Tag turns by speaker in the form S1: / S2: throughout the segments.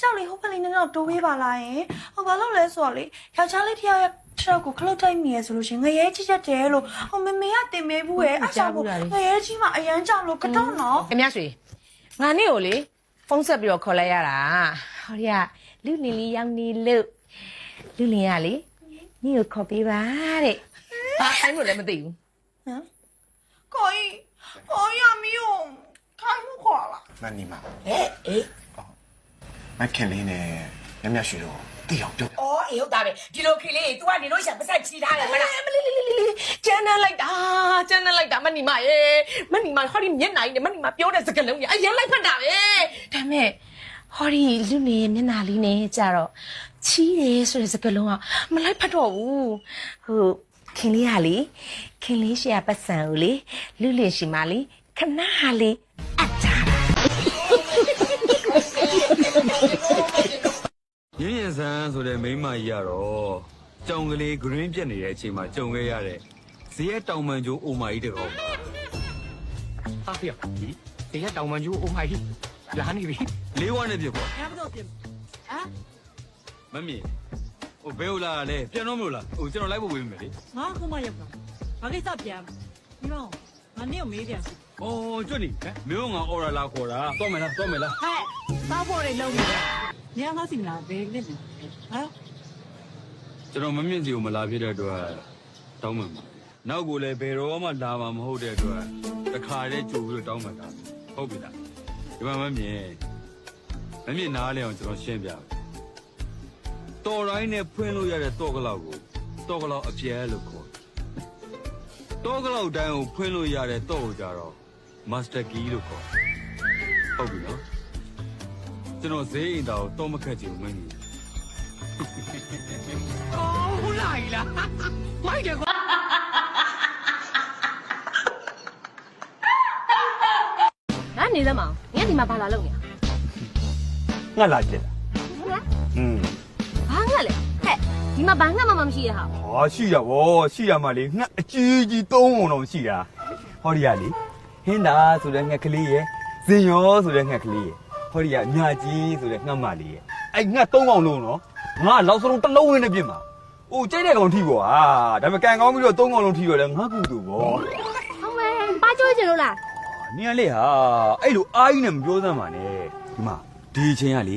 S1: 少里好不灵的那种多尾巴啦耶，我把老来说哩，要家里条要吃个克罗在面是路线，我也直接摘了，我妹妹也得没不哎，啊下午我也起码哎呀讲了个到喏。
S2: အများရွှေငါနေ့ကိုလေဖုန်းဆက်ပြီးတော့ခေါ်လိုက်ရတာဟောဒီကလူလင်လေးရောက်နေလို့လူလင်ကလေနေ့ကိုခေါ်ပေးပါတဲ့ဘာအိုင်းလို့လည်းမသိဘူး
S1: 嗯，可以啊，没有开不垮了。
S3: 那你嘛，
S4: 哎，
S3: 那肯定呢，人家学了，都要表表。
S4: 哦，以后大呗，ဒီလိုခေလေး तू ကနေလို့想不晒其他人မလား
S2: မလေးလေးလေးလေးကျန်းနဲ့လိုက်တာမနီမရေမနီမဟောဒီမျက်နှာကြီးနဲ့မနီမပြောတဲ့စကားလုံးကြီးအရင်လိုက်ဖတ်တာပဲဒါမဲ့ဟောဒီလူနေရဲ့မျက်နှာလေးနဲ့ကြတော့ချီးတယ်ဆိုတဲ့စကားလုံးကမလိုက်ဖတ်တော့ဘူးဟုတ်ခင်လေးဟာလေခင်လေးရှိရပတ်စံကိုလေလူလင်ရှိမှလေခဏဟာလေအပ်ကြတာ
S5: ရင်းရင်ဆန်းဆိုတဲ့မိန်းမကြီးကတော့ကြောင်ကလေး green ပြက်နေတဲ့အချိန်မှာကြုံခဲ့ရတဲ့ဇီးရဲ့တောင်ပန်ကျိုးအိုမာကြီးတကောင်ပါ
S6: ဟာဖေဒီဒီကတောင်မန်ကျူအိုမိုင်းလာနေပြီ
S5: လေးဝါးနဲ့ပြက်ပေါ့
S6: ရမတော့ပြင်ဟမ်
S5: မမြင်ဟိုဘဲဟုတ်လားလဲပြန်တော့မလို့လားဟိုကျွန်တော်လိုက်ဖို့ဝေးမယ်လေ
S7: ငါကမှရောက်တာဘာကိစ္စပြန်ဒီမောင်ငါနေ့ကိုမေးပြန်စီ
S5: အော်ကျွတ်နေမင်းကငါအော်ရလာခေါ်တာတော့မယ်လား
S7: ဟဲ့သားဖို့တွေလုံးနေတာညငါစီမလားဘယ်နဲ့လဲဟမ်
S5: ကျွန်တော်မမြင့်စီကိုမလာဖြစ်တဲ့အတွက်တောင်းမှန်ပါနောက်ကိုလည်းဘယ်တော့မှလာမှာမဟုတ်တဲ့အတွက်တခါတည်းကြိုပြီးတော့တောင်းမှန်တာဟုတ်ပြီလားဒီမှာမမြင်နားလဲအောင်ကျွန်တော်ရှင်းပြမယ်တော်တိုင်းနဲ့ဖွင့်လို့ရတဲ့တော့ကလောက်ကိုတော့ကလောက်အပြဲလို့ခေါ်တော့ကလောက်တိုင်းကိုဖွင့်လို့ရတဲ့တော့ကိုကြတော့ master key လို့ခေါ်ဟုတ်ပြီနော်ကျွန်တော်ဈေးအိမ်သားကိုတော့မခက်ချင်ဘူးမင်းကြီး
S6: အော်ဟုတ်လာပြီလားမိုက်တယ်ကွာ
S2: ငါနေသမောင်ငါဒီမှာဘာလာလုပ်နေ
S8: ငါလာကြည့်လား
S2: ဘာငါလဲဟဲ့ဒီမှာဘာငါမှမရှိရဟာ
S8: ဟာရှိရဗောရှိရမှာလေငှက်အကြီးကြီး3ပုံတော့ရှိတာဟောဒီကလေဟင်းတာဆိုတဲ့ငှက်ကလေးရယ်ဇင်ရောဆိုတဲ့ငှက်ကလေးရယ်ဟောဒီကမြကြီးဆိုတဲ့ငှက်မလေးရယ်အဲ့ငှက်3ပုံလုံးနော်ငါလောက်စလုံးတစ်လုံးဝင်းနဲ့ပြင်မှာအိုးကြိတ်တဲ့ကောင်ထိပေါ့ဟာဒါပေမဲ့ကန်ကောင်းပြီးတော့3ကောင်လုံးထိတော့လဲငါကူတူဗော
S2: ဟုတ်မဲပါကြိုးချင်လို့လား
S8: နင်ကလေဟာအဲ့လိုအားကြီးနဲ့မပြောစမ်းပါနဲ့ဒီမှာဒီချင်းကလေ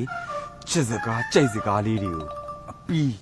S8: ချစ်စကားကြိုက်စကားလေးတွေကိုအပီး